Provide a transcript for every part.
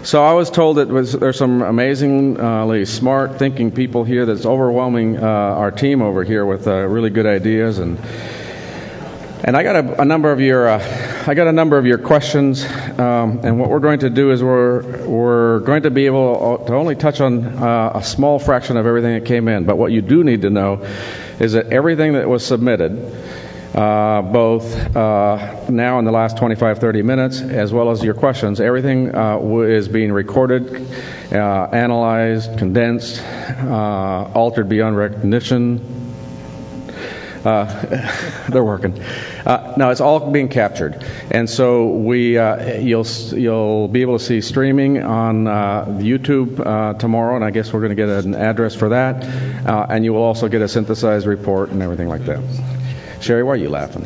So I was told that there's some amazingly smart thinking people here that's overwhelming our team over here with really good ideas, and I got a number of your questions, and what we're going to do is we're going to be able to only touch on a small fraction of everything that came in. But what you do need to know is that everything that was submitted, both now in the last 25, 30 minutes, as well as your questions, everything is being recorded, analyzed, condensed, altered beyond recognition. They're working. No, it's all being captured, and so you'll be able to see streaming on YouTube tomorrow, and I guess we're going to get an address for that, and you will also get a synthesized report and everything like that. Sherry, why are you laughing?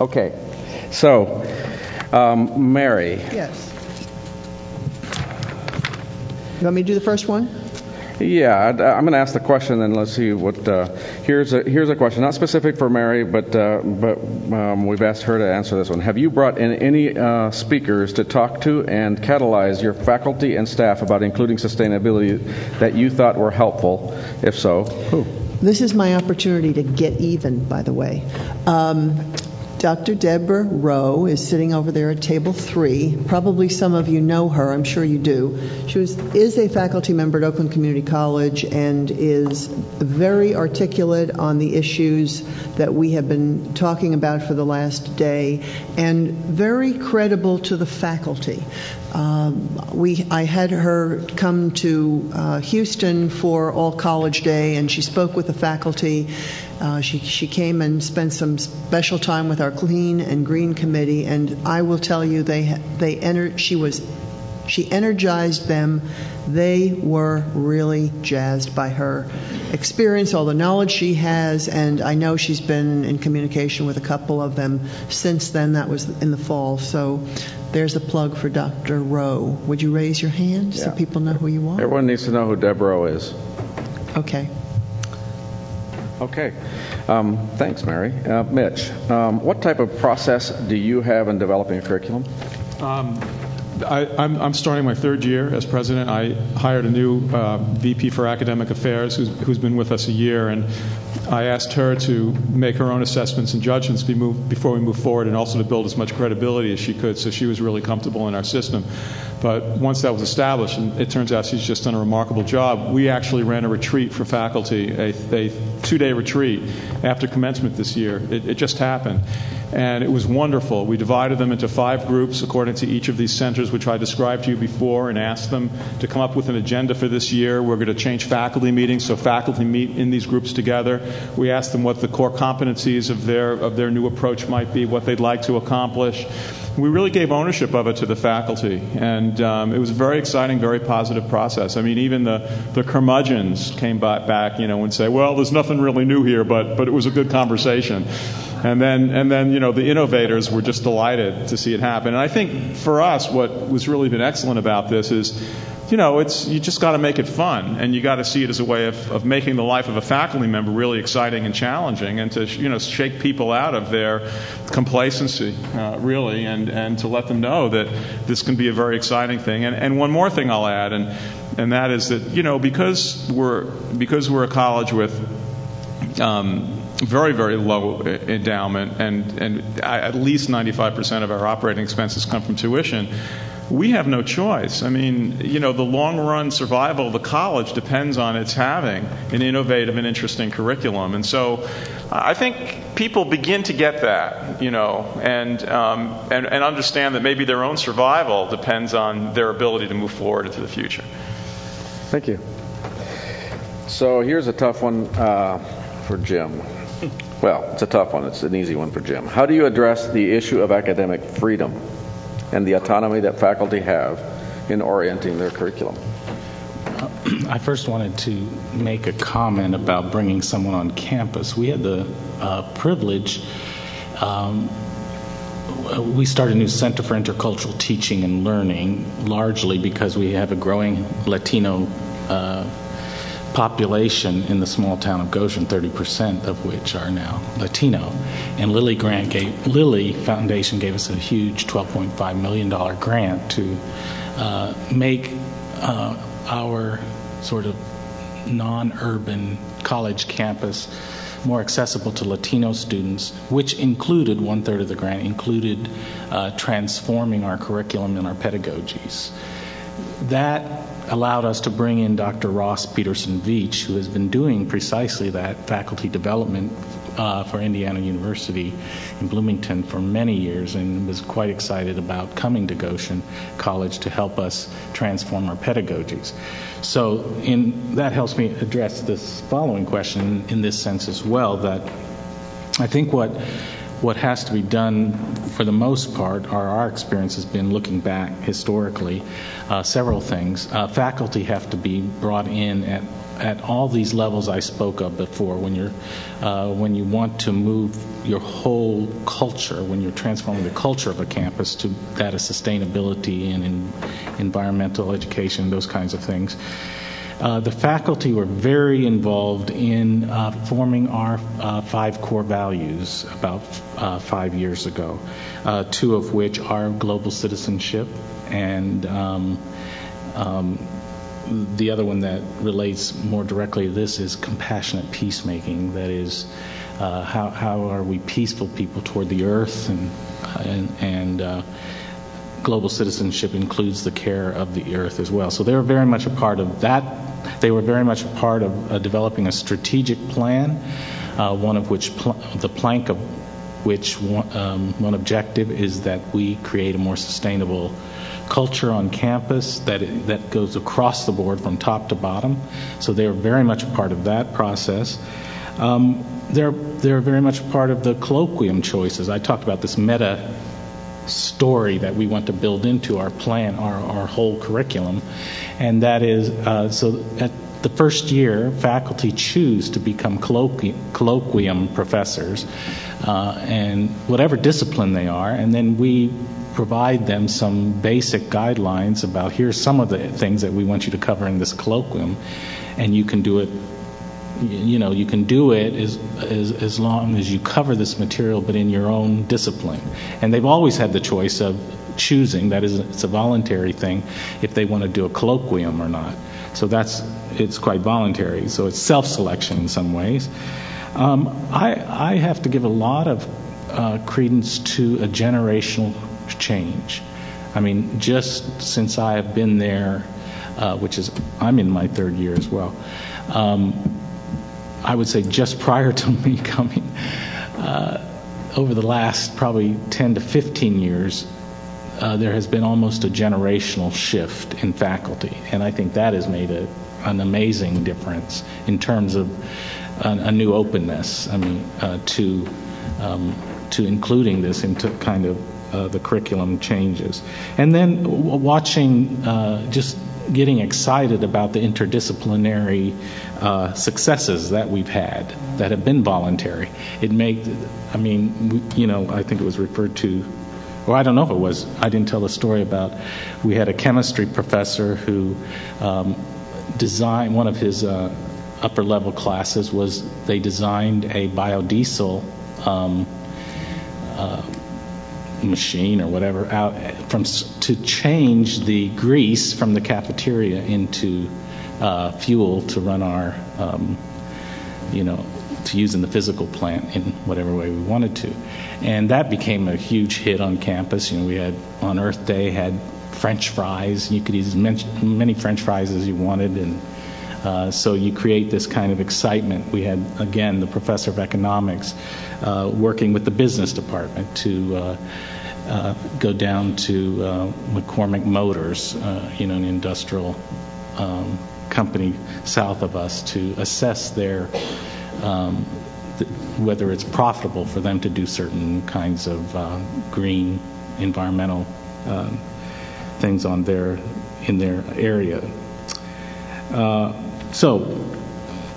Okay, so Mary. Yes. You want me to do the first one? Yeah, I'm going to ask the question, and let's see what. Here's a question, not specific for Mary, but we've asked her to answer this one. Have you brought in any speakers to talk to and catalyze your faculty and staff about including sustainability that you thought were helpful? If so, who? This is my opportunity to get even, by the way. Dr. Deborah Rowe is sitting over there at table 3. Probably some of you know her. I'm sure you do. She is a faculty member at Oakland Community College and is very articulate on the issues that we have been talking about for the last day, and very credible to the faculty. I had her come to Houston for All College Day, and she spoke with the faculty. She came and spent some special time with our Clean and Green Committee, and I will tell you, she energized them. They were really jazzed by her experience, all the knowledge she has, and I know she's been in communication with a couple of them since then. That was in the fall. So there's a plug for Dr. Rowe. Would you raise your hand so people know who you are? Everyone needs to know who Deborah Rowe is. Okay. Okay. Thanks, Mary. Mitch, what type of process do you have in developing a curriculum? I'm starting my 3rd year as president. I hired a new VP for Academic Affairs who's been with us a year, and I asked her to make her own assessments and judgments before we move forward, and also to build as much credibility as she could, so she was really comfortable in our system. But once that was established, and it turns out she's just done a remarkable job, we actually ran a retreat for faculty, a 2-day retreat after commencement this year. It just happened. And it was wonderful. We divided them into 5 groups according to each of these centers, which I described to you before, and asked them to come up with an agenda for this year. We're going to change faculty meetings, so faculty meet in these groups together. We asked them what the core competencies of their new approach might be, what they'd like to accomplish. We really gave ownership of it to the faculty, and it was a very exciting, very positive process. I mean, even the curmudgeons came back, and say, well, there's nothing really new here, but it was a good conversation. And then, the innovators were just delighted to see it happen. And I think for us, what was really been excellent about this is, you just got to make it fun, and you got to see it as a way of making the life of a faculty member really exciting and challenging, and to shake people out of their complacency, really, and to let them know that this can be a very exciting thing. And one more thing I'll add, and that is that because we're a college with very, very low endowment, and at least 95% of our operating expenses come from tuition, we have no choice. I mean, the long-run survival of the college depends on its having an innovative and interesting curriculum. And so I think people begin to get that, and understand that maybe their own survival depends on their ability to move forward into the future. Thank you. So here's a tough one for Jim. Well, it's a tough one. It's an easy one for Jim. How do you address the issue of academic freedom and the autonomy that faculty have in orienting their curriculum? I first wanted to make a comment about bringing someone on campus. We had the privilege, we started a new Center for Intercultural Teaching and Learning, largely because we have a growing Latino population in the small town of Goshen, 30% of which are now Latino. And Lilly Foundation gave us a huge $12.5 million grant to make our sort of non-urban college campus more accessible to Latino students, which included, 1/3 of the grant included transforming our curriculum and our pedagogies. That allowed us to bring in Dr. Ross Peterson-Veach, who has been doing precisely that, faculty development for Indiana University in Bloomington for many years, and was quite excited about coming to Goshen College to help us transform our pedagogies. So that helps me address this following question in this sense as well, that I think what has to be done for the most part, our experience has been looking back historically, several things. Faculty have to be brought in at all these levels I spoke of before. When you want to move your whole culture, when you're transforming the culture of a campus to that of sustainability and environmental education, those kinds of things. The faculty were very involved in forming our 5 core values about 5 years ago, 2 of which are global citizenship and the other one that relates more directly to this is compassionate peacemaking. That is, how are we peaceful people toward the earth, and global citizenship includes the care of the earth as well. So they were very much a part of that. They were very much a part of developing a strategic plan, one of which the plank of which one objective is that we create a more sustainable culture on campus that goes across the board from top to bottom. So they are very much a part of that process. They're very much a part of the colloquium choices. I talked about this meta story that we want to build into our plan, our whole curriculum, and that is so at the first year, faculty choose to become colloquium professors, and whatever discipline they are, and then we provide them some basic guidelines about here's some of the things that we want you to cover in this colloquium, and you can do it. You can do it as long as you cover this material, but in your own discipline. And they've always had the choice of choosing, that is, it's a voluntary thing, if they want to do a colloquium or not. So it's quite voluntary. So it's self-selection in some ways. I have to give a lot of credence to a generational change. I mean, just since I have been there, I'm in my 3rd year as well. I would say just prior to me coming, over the last probably 10 to 15 years, there has been almost a generational shift in faculty, and I think that has made an amazing difference in terms of a new openness. I mean, to including this into kind of the curriculum changes, and then watching just getting excited about the interdisciplinary successes that we've had that have been voluntary. I think it was referred to, or I don't know if it was, I didn't tell the story about, we had a chemistry professor who designed, one of his upper level classes was they designed a biodiesel machine or whatever to change the grease from the cafeteria into fuel to run our to use in the physical plant in whatever way we wanted to, and that became a huge hit on campus. We had on Earth Day had French fries. You could eat as many French fries as you wanted, and so you create this kind of excitement. We had, again, the professor of economics working with the business department to go down to McCormick Motors, an industrial company south of us, to assess their whether it's profitable for them to do certain kinds of green environmental things in their area. So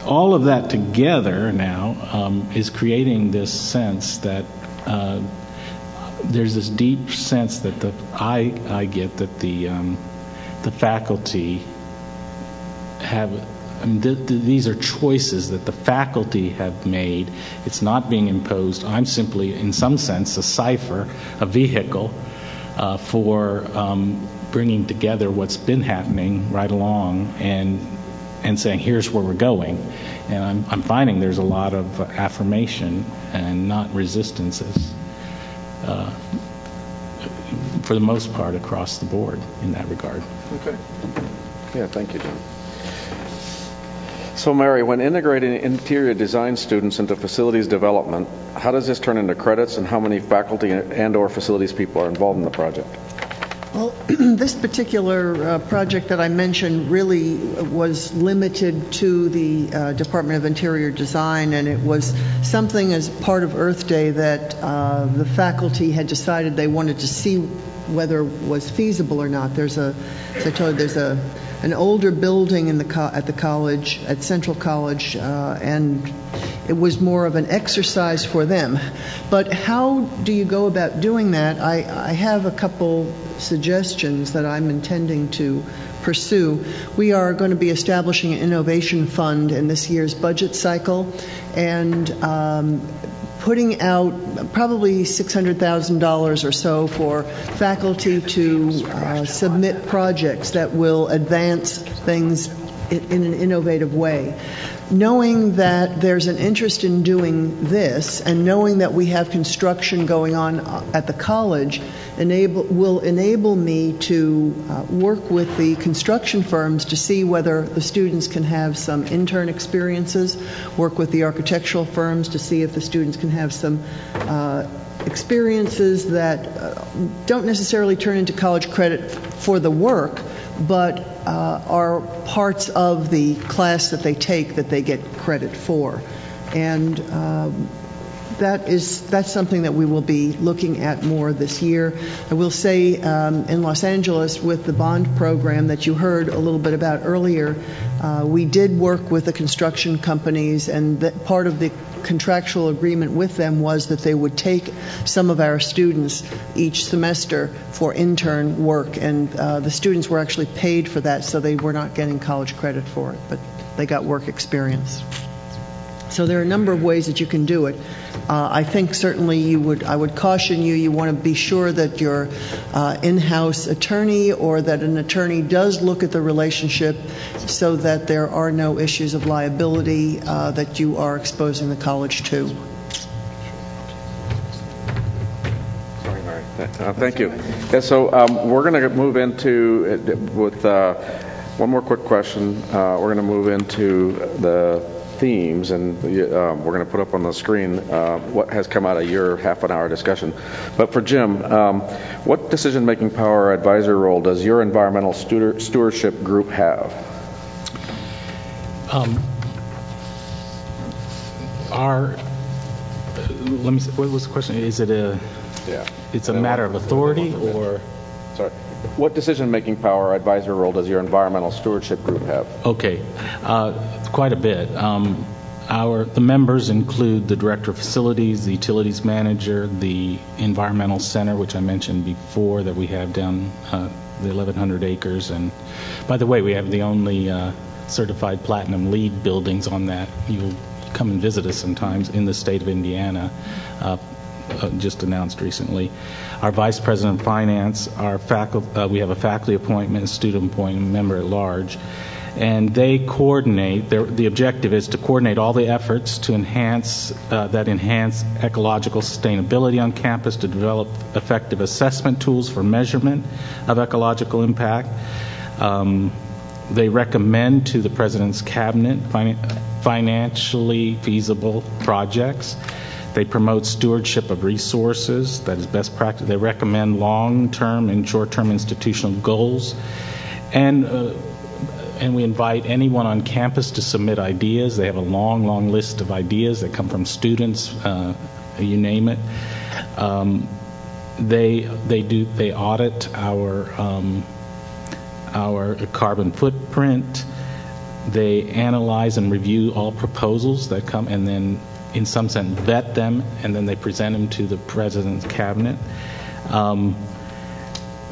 all of that together now is creating this sense that there's this deep sense that I get that the faculty have I mean, these are choices that the faculty have made. It's not being imposed. I'm simply, in some sense, a cipher, a vehicle for bringing together what's been happening right along and saying, here's where we're going. And I'm finding there's a lot of affirmation and not resistances, for the most part, across the board in that regard. Okay. Yeah, thank you, Jim. So, Mary, when integrating interior design students into facilities development, how does this turn into credits, and how many faculty and/or facilities people are involved in the project? Well, this particular project that I mentioned really was limited to the Department of Interior Design, and it was something as part of Earth Day that the faculty had decided they wanted to see whether it was feasible or not. As I told you, there's an older building at the college, at Central College, and it was more of an exercise for them. But how do you go about doing that? I have a couple suggestions that I'm intending to pursue. We are going to be establishing an innovation fund in this year's budget cycle, and putting out probably $600,000 or so for faculty to submit projects that will advance things in an innovative way. Knowing that there's an interest in doing this, and knowing that we have construction going on at the college, will enable me to work with the construction firms to see whether the students can have some intern experiences, work with the architectural firms to see if the students can have some experiences that don't necessarily turn into college credit for the work, but are parts of the class that they take that they get credit for. And that's something that we will be looking at more this year. I will say in Los Angeles, with the bond program that you heard a little bit about earlier, we did work with the construction companies, and that part of the contractual agreement with them was that they would take some of our students each semester for intern work, and the students were actually paid for that, so they were not getting college credit for it, but they got work experience. So there are a number of ways that you can do it. I think certainly I would caution you want to be sure that your in-house attorney or that an attorney does look at the relationship so that there are no issues of liability that you are exposing the college to. Sorry, Mary. Thank you. Yeah, so we're going to move into, with one more quick question, we're going to move into the themes, and we're going to put up on the screen what has come out of your half-an-hour discussion. But for Jim, what decision-making power or advisory role does your environmental stewardship group have? Let me see, what was the question? Is it it's a matter of authority, or? Sorry. What decision-making power or advisory role does your environmental stewardship group have? Okay, quite a bit. The members include the director of facilities, the utilities manager, the environmental center, which I mentioned before that we have down the 1,100 acres. And by the way, we have the only certified platinum LEED buildings on that. You'll come and visit us sometimes in the state of Indiana. Just announced recently. Our vice president of finance, our faculty, we have a faculty appointment, a student appointment, member at large, and they coordinate. The objective is to coordinate all the efforts to enhance ecological sustainability on campus, to develop effective assessment tools for measurement of ecological impact. They recommend to the president's cabinet financially feasible projects. They promote stewardship of resources, that is best practice. They recommend long-term and short-term institutional goals. And we invite anyone on campus to submit ideas. They have a long, long list of ideas that come from students, you name it. They audit our carbon footprint. They analyze and review all proposals that come, and then in some sense vet them, and then they present them to the president's cabinet.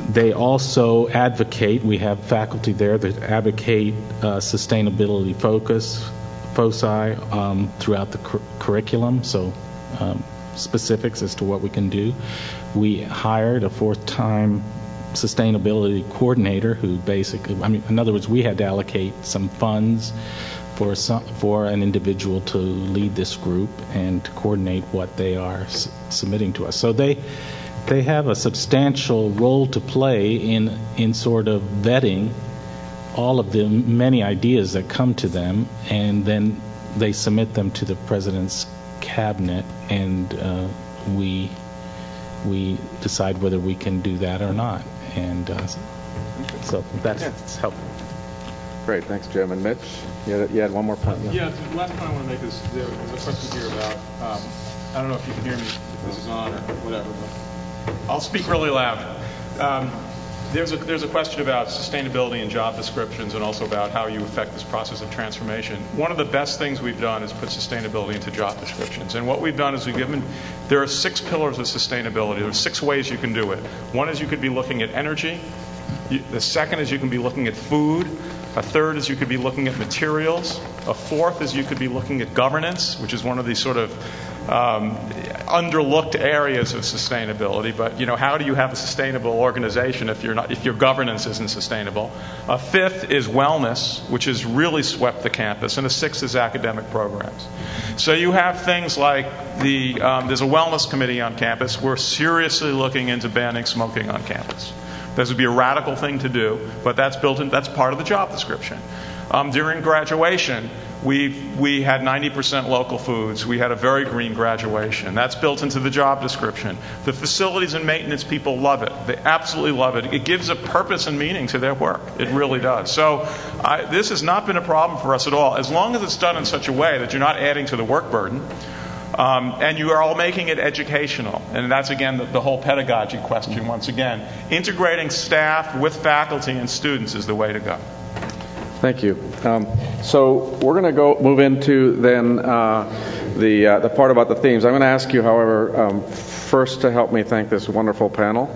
They also advocate, we have faculty there that advocate sustainability foci throughout the curriculum, so specifics as to what we can do. We hired a fourth-time sustainability coordinator who basically, in other words, we had to allocate some funds for an individual to lead this group and to coordinate what they are submitting to us. So they have a substantial role to play in sort of vetting all of the many ideas that come to them, and then they submit them to the President's cabinet, and we decide whether we can do that or not. And so that's helpful. Great, thanks, Jim. And Mitch, you had one more point. Yeah, the last point I want to make is there's a question here about, I don't know if you can hear me, if this is on or whatever, but I'll speak really loud. There's a question about sustainability and job descriptions, and also about how you affect this process of transformation. One of the best things we've done is put sustainability into job descriptions. And what we've done is there are 6 pillars of sustainability. There are 6 ways you can do it. One is you could be looking at energy. The second is you can be looking at food. A third is you could be looking at materials. A fourth is you could be looking at governance, which is one of these sort of underlooked areas of sustainability. But how do you have a sustainable organization if your governance isn't sustainable? A fifth is wellness, which has really swept the campus, and a sixth is academic programs. So you have things like there's a wellness committee on campus. We're seriously looking into banning smoking on campus. This would be a radical thing to do, but that's built in. That's part of the job description. During graduation, we had 90% local foods. We had a very green graduation. That's built into the job description. The facilities and maintenance people love it. They absolutely love it. It gives a purpose and meaning to their work. It really does. So this has not been a problem for us at all, as long as it's done in such a way that you're not adding to the work burden. And you are all making it educational. And that's, again, the whole pedagogy question once again. Integrating staff with faculty and students is the way to go. Thank you. So we're going to move into then the part about the themes. I'm going to ask you, however, first to help me thank this wonderful panel.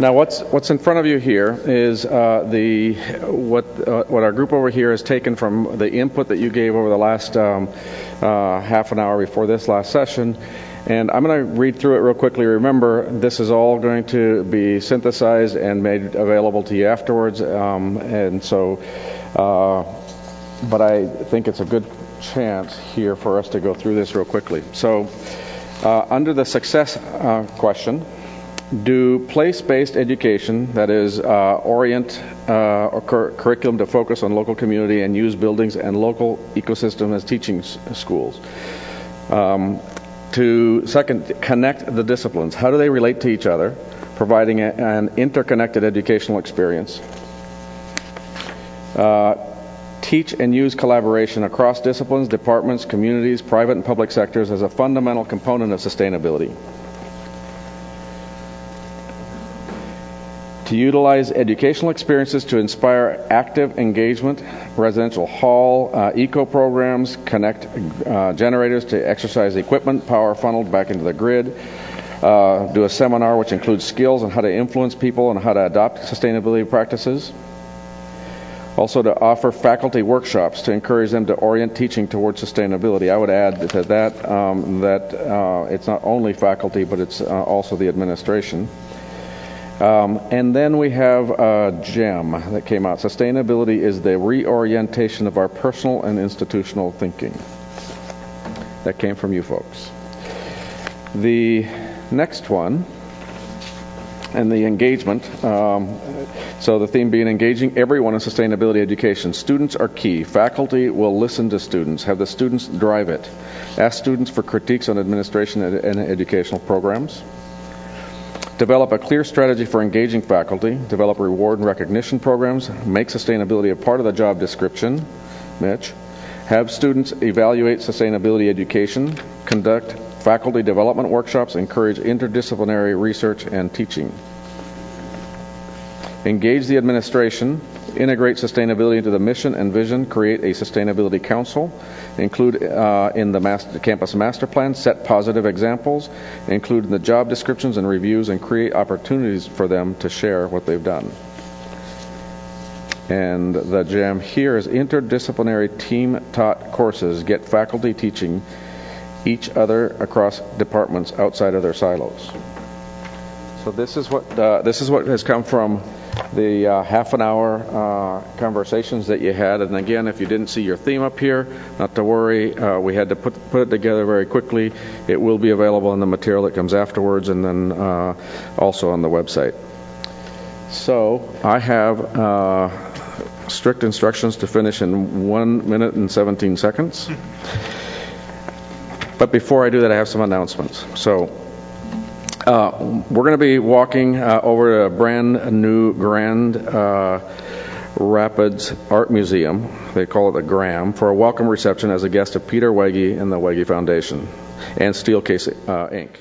Now, what's in front of you here is what our group over here has taken from the input that you gave over the last half an hour before this last session. And I'm going to read through it real quickly. Remember, this is all going to be synthesized and made available to you afterwards. But I think it's a good chance here for us to go through this real quickly. So, under the success question, do place-based education, that is, orient or curriculum to focus on local community and use buildings and local ecosystem as teaching schools. To second, connect the disciplines. How do they relate to each other, providing an interconnected educational experience? Teach and use collaboration across disciplines, departments, communities, private and public sectors as a fundamental component of sustainability. To utilize educational experiences to inspire active engagement, residential hall, eco programs, connect generators to exercise equipment, power funneled back into the grid, do a seminar which includes skills on how to influence people and how to adopt sustainability practices. Also to offer faculty workshops to encourage them to orient teaching towards sustainability. I would add to that that it's not only faculty, but it's also the administration. And then we have a gem that came out. Sustainability is the reorientation of our personal and institutional thinking. That came from you folks. The next one, and the engagement. So the theme being engaging everyone in sustainability education. Students are key. Faculty will listen to students. Have the students drive it. Ask students for critiques on administration and educational programs. Develop a clear strategy for engaging faculty. Develop reward and recognition programs. Make sustainability a part of the job description. Mitch. Have students evaluate sustainability education. Conduct faculty development workshops. Encourage interdisciplinary research and teaching. Engage the administration, integrate sustainability into the mission and vision, create a sustainability council, include in the campus master plan, set positive examples, include in the job descriptions and reviews, and create opportunities for them to share what they've done. And the gem here is interdisciplinary team-taught courses get faculty teaching each other across departments outside of their silos. So this is what has come from the half an hour conversations that you had. And again, if you didn't see your theme up here, not to worry. We had to put it together very quickly. It will be available in the material that comes afterwards, and then also on the website. So I have strict instructions to finish in 1 minute and 17 seconds. But before I do that, I have some announcements. So we're going to be walking over to a brand new Grand Rapids Art Museum. They call it the Graham, for a welcome reception as a guest of Peter Wege and the Wege Foundation and Steelcase Inc.